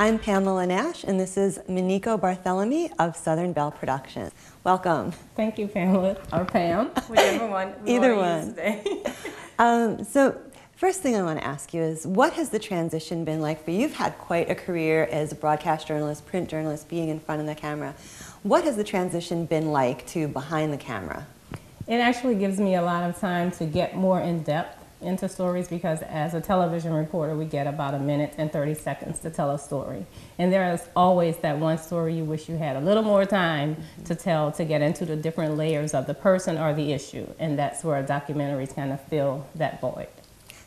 I'm Pamela Nash, and this is Maniko Barthelemy of Southern Belle Productions. Welcome. Thank you, Pamela, or Pam, whichever one we Either want one. to use today. So, first thing I want to ask you is, what has the transition been like for you? You've had quite a career as a broadcast journalist, print journalist, being in front of the camera. What has the transition been like to behind the camera? It actually gives me a lot of time to get more in depth into stories, because as a television reporter we get about 1 minute and 30 seconds to tell a story, and there is always that one story you wish you had a little more time to tell, to get into the different layers of the person or the issue, and that's where documentaries kind of fill that void.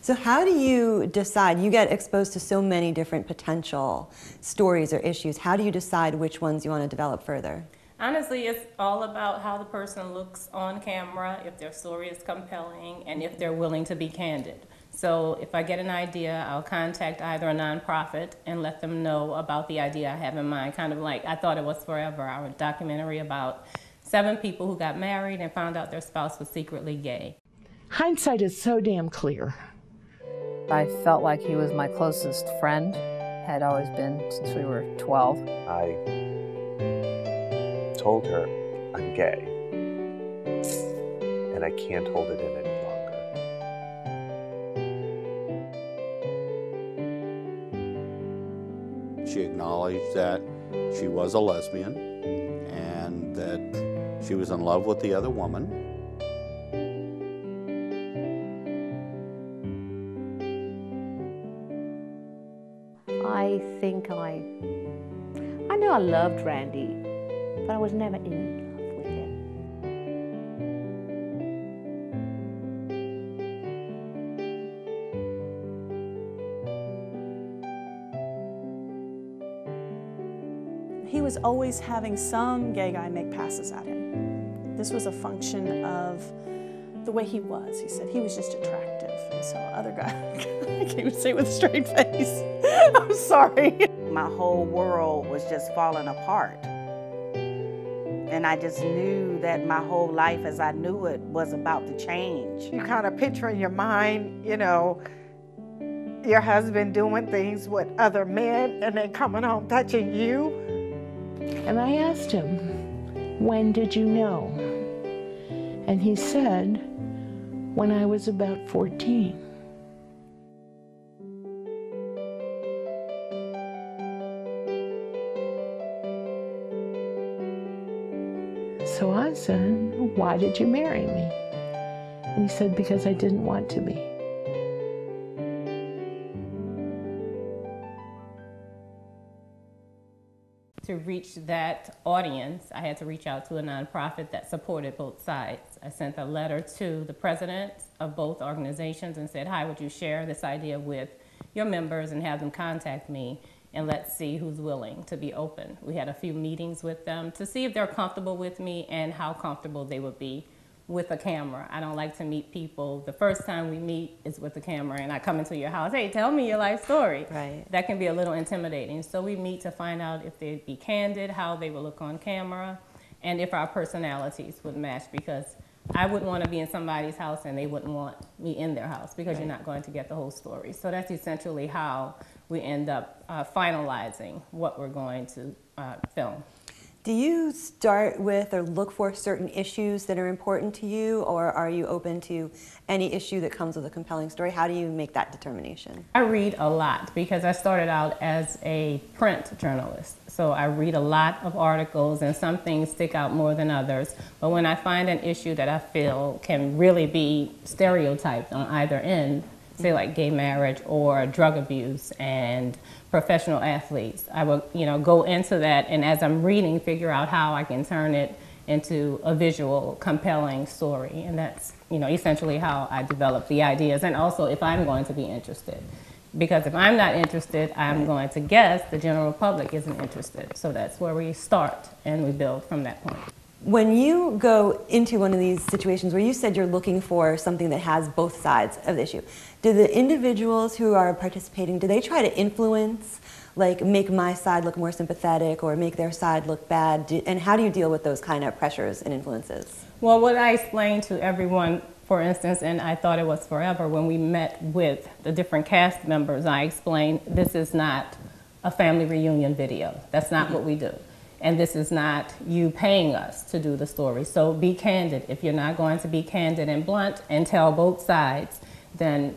So how do you decide? You get exposed to so many different potential stories or issues. How do you decide which ones you want to develop further? Honestly, it's all about how the person looks on camera, if their story is compelling, and if they're willing to be candid. So if I get an idea, I'll contact either a nonprofit and let them know about the idea I have in mind, kind of like I Thought It Was Forever, our documentary about 7 people who got married and found out their spouse was secretly gay. Hindsight is so damn clear. I felt like he was my closest friend, had always been since we were 12. I told her I'm gay, and I can't hold it in any longer. She acknowledged that she was a lesbian and that she was in love with the other woman. I think I knew I loved Randy, but I was never in love with him. He was always having some gay guy make passes at him. This was a function of the way he was. He said he was just attractive, and so other guys, I can't even say it with a straight face. I'm sorry. My whole world was just falling apart. And I just knew that my whole life as I knew it was about to change. You kind of picture in your mind, you know, your husband doing things with other men and then coming home touching you. And I asked him, when did you know? And he said, when I was about 14. So I said, why did you marry me? And he said, because I didn't want to be. To reach that audience, I had to reach out to a nonprofit that supported both sides. I sent a letter to the presidents of both organizations and said, hi, would you share this idea with your members and have them contact me, and let's see who's willing to be open. We had a few meetings with them to see if they're comfortable with me and how comfortable they would be with a camera. I don't like to meet people. The first time we meet is with the camera, and I come into your house, hey, tell me your life story. Right. That can be a little intimidating. So we meet to find out if they'd be candid, how they would look on camera, and if our personalities would match, because I wouldn't want to be in somebody's house and they wouldn't want me in their house, because you're not going to get the whole story. So that's essentially how we end up finalizing what we're going to film. Do you start with or look for certain issues that are important to you, or are you open to any issue that comes with a compelling story? How do you make that determination? I read a lot because I started out as a print journalist. So I read a lot of articles, and some things stick out more than others. But when I find an issue that I feel can really be stereotyped on either end, say like gay marriage or drug abuse and professional athletes, I will, go into that, and as I'm reading, figure out how I can turn it into a visual, compelling story. And that's, essentially how I develop the ideas, and also if I'm going to be interested. Because if I'm not interested, I'm going to guess the general public isn't interested. So that's where we start, and we build from that point. When you go into one of these situations where you said you're looking for something that has both sides of the issue, do the individuals who are participating, do they try to influence, like make my side look more sympathetic or make their side look bad? And how do you deal with those kind of pressures and influences? Well, what I explained to everyone, for instance, and I Thought It Was Forever, when we met with the different cast members, I explained this is not a family reunion video. That's not what we do. And this is not you paying us to do the story. So be candid. If you're not going to be candid and blunt and tell both sides, then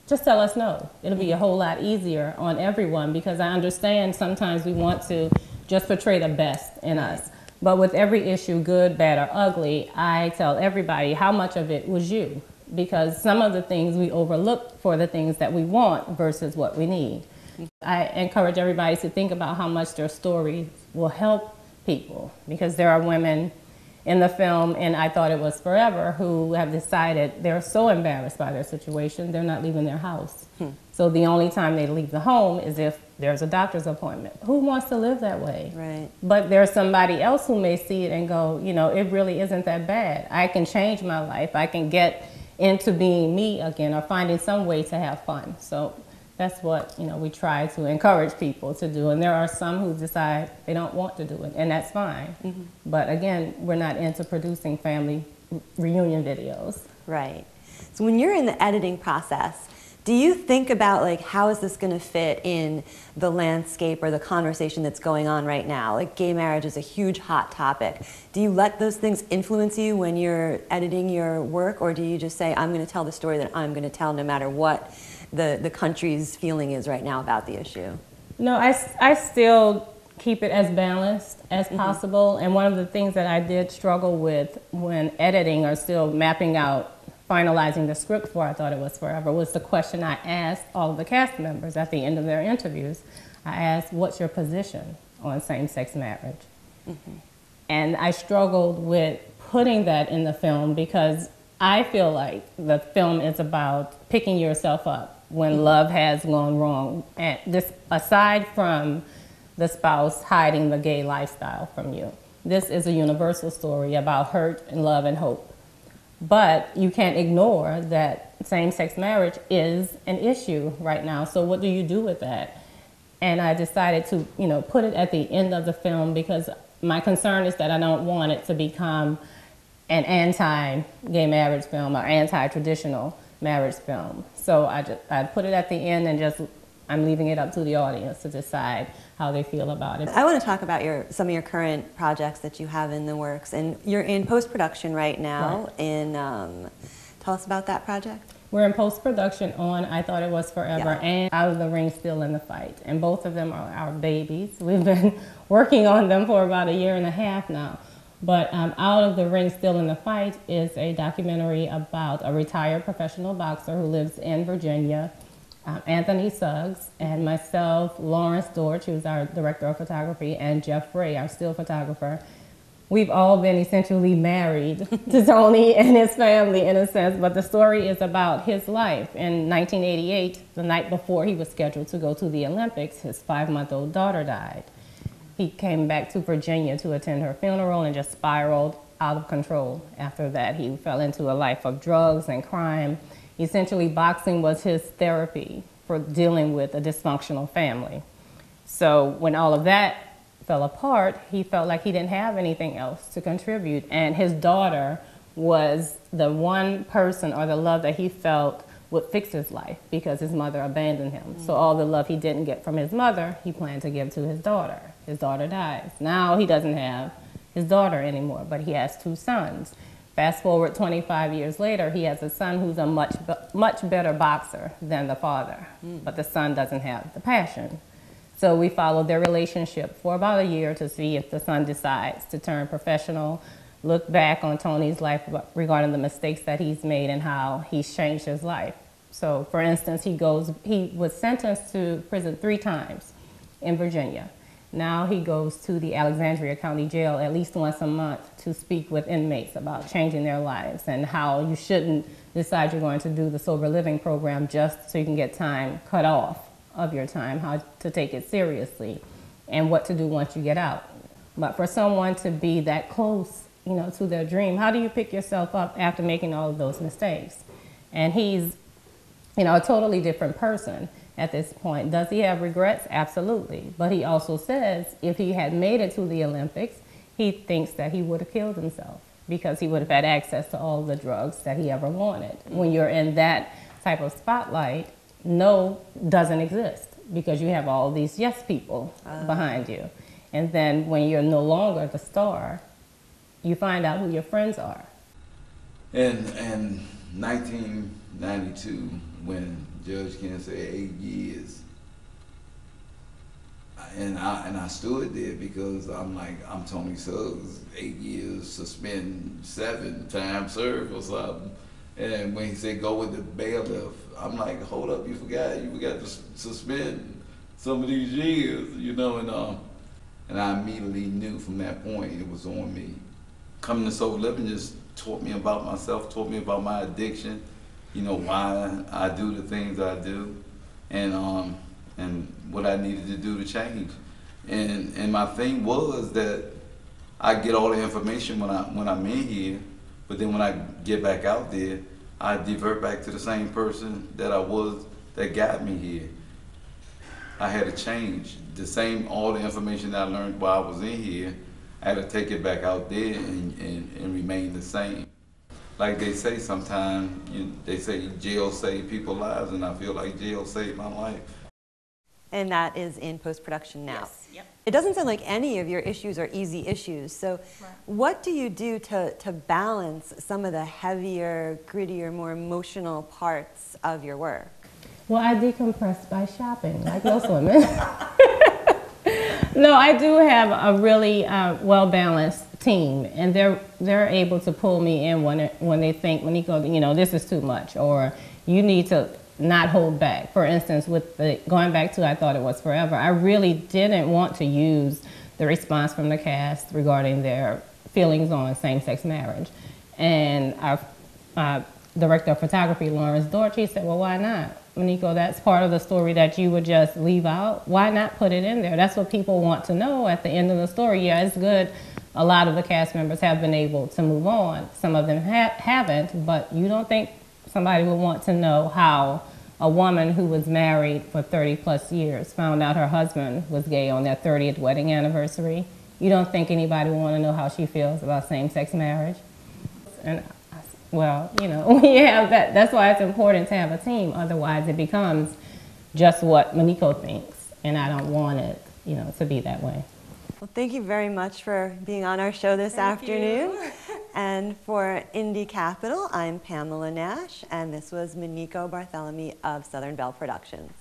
just tell us no. It'll be a whole lot easier on everyone, because I understand sometimes we want to just portray the best in us. But with every issue, good, bad, or ugly, I tell everybody how much of it was you. Because some of the things we overlook for the things that we want versus what we need. I encourage everybody to think about how much their story will help people, because there are women in the film, and I Thought It Was Forever, who have decided they're so embarrassed by their situation, they're not leaving their house. So the only time they leave the home is if there's a doctor's appointment. Who wants to live that way? Right. But there's somebody else who may see it and go, you know, it really isn't that bad. I can change my life. I can get into being me again, or finding some way to have fun. So that's what, you know, we try to encourage people to do. And there are some who decide they don't want to do it, and that's fine. But again, we're not into producing family reunion videos. Right. So when you're in the editing process, do you think about, like, how is this going to fit in the landscape or the conversation that's going on right now? Like, gay marriage is a huge hot topic. Do you let those things influence you when you're editing your work, or do you just say, I'm going to tell the story that I'm going to tell no matter what the country's feeling is right now about the issue? No, I still keep it as balanced as possible. And one of the things that I did struggle with when editing or still mapping out, finalizing the script for I Thought It Was Forever, was the question I asked all of the cast members at the end of their interviews. I asked, what's your position on same-sex marriage? And I struggled with putting that in the film, because I feel like the film is about picking yourself up when love has gone wrong. And this, aside from the spouse hiding the gay lifestyle from you, this is a universal story about hurt and love and hope. But you can't ignore that same-sex marriage is an issue right now. So what do you do with that? And I decided to, you know, put it at the end of the film, because my concern is that I don't want it to become an anti-gay marriage film or anti-traditional marriage film. So I put it at the end, and I'm leaving it up to the audience to decide how they feel about it. I want to talk about some of your current projects that you have in the works, and you're in post-production right now. Right. Tell us about that project. We're in post-production on I Thought It Was Forever and Out of the Ring, Still in the Fight, and both of them are our babies. We've been working on them for about 1.5 years now. But Out of the Ring, Still in the Fight is a documentary about a retired professional boxer who lives in Virginia, Anthony Suggs, and myself, Lawrence Dortch, who's our director of photography, and Jeff Ray, our still photographer. We've all been essentially married to Tony and his family in a sense, but the story is about his life. In 1988, the night before he was scheduled to go to the Olympics, his 5-month-old daughter died. He came back to Virginia to attend her funeral and just spiraled out of control. After that, he fell into a life of drugs and crime. Essentially, boxing was his therapy for dealing with a dysfunctional family. So when all of that fell apart, he felt like he didn't have anything else to contribute. And his daughter was the one person, or the love that he felt would fix his life, because his mother abandoned him. So all the love he didn't get from his mother, he planned to give to his daughter. His daughter dies. Now he doesn't have his daughter anymore, but he has 2 sons. Fast forward 25 years later, he has a son who's a much better boxer than the father, but the son doesn't have the passion. So we followed their relationship for about 1 year to see if the son decides to turn professional, look back on Tony's life regarding the mistakes that he's made and how he's changed his life. So for instance, he was sentenced to prison 3 times in Virginia. Now he goes to the Alexandria County Jail at least once a month to speak with inmates about changing their lives and how you shouldn't decide you're going to do the sober living program just so you can get time cut off of your time, how to take it seriously, and what to do once you get out. But for someone to be that close, you know, to their dream, how do you pick yourself up after making all of those mistakes? And he's, you know, a totally different person at this point. Does he have regrets? Absolutely. But he also says if he had made it to the Olympics, he thinks that he would have killed himself because he would have had access to all the drugs that he ever wanted. When you're in that type of spotlight, no doesn't exist. because you have all these yes people behind you. And then when you're no longer the star, you find out who your friends are. In 1992, when Judge Ken said 8 years, and I stood there because I'm like, I'm Tony Suggs, 8 years, suspend 7, time served or something. And when he said go with the bailiff, I'm like, hold up, you forgot to suspend some of these years, you know, and I immediately knew from that point it was on me. Coming to Sober Living just taught me about myself, taught me about my addiction, you know, why I do the things I do, and what I needed to do to change. And my thing was that I get all the information when I'm in here, but then when I get back out there, I divert back to the same person that I was that got me here. I had to change. All the information that I learned while I was in here, I had to take it back out there and remain the same. Like they say sometimes, they say jail saved people's lives, and I feel like jail saved my life. And that is in post-production now. Yes, yep. It doesn't sound like any of your issues are easy issues. So what do you do to balance some of the heavier, grittier, more emotional parts of your work? Well, I decompress by shopping, like most women. No, I do have a really well-balanced team, and they're able to pull me in when they think, Maniko, you know, this is too much, or you need to not hold back. For instance, with going back to I Thought It Was Forever, I really didn't want to use the response from the cast regarding their feelings on same-sex marriage. And our director of photography, Lawrence Dorchy, said, well, why not? Maniko, that's part of the story that you would just leave out. Why not put it in there? That's what people want to know at the end of the story. Yeah, it's good. A lot of the cast members have been able to move on. Some of them haven't, but you don't think somebody would want to know how a woman who was married for 30 plus years found out her husband was gay on their 30th wedding anniversary. You don't think anybody would want to know how she feels about same-sex marriage? And well, you know, when you have that, that's why it's important to have a team. Otherwise it becomes just what Maniko thinks, and I don't want it, you know, to be that way. Well, thank you very much for being on our show this afternoon. And for IndieCapitol, I'm Pamela Nash, and this was Maniko Barthelemy of Southern Belle Productions.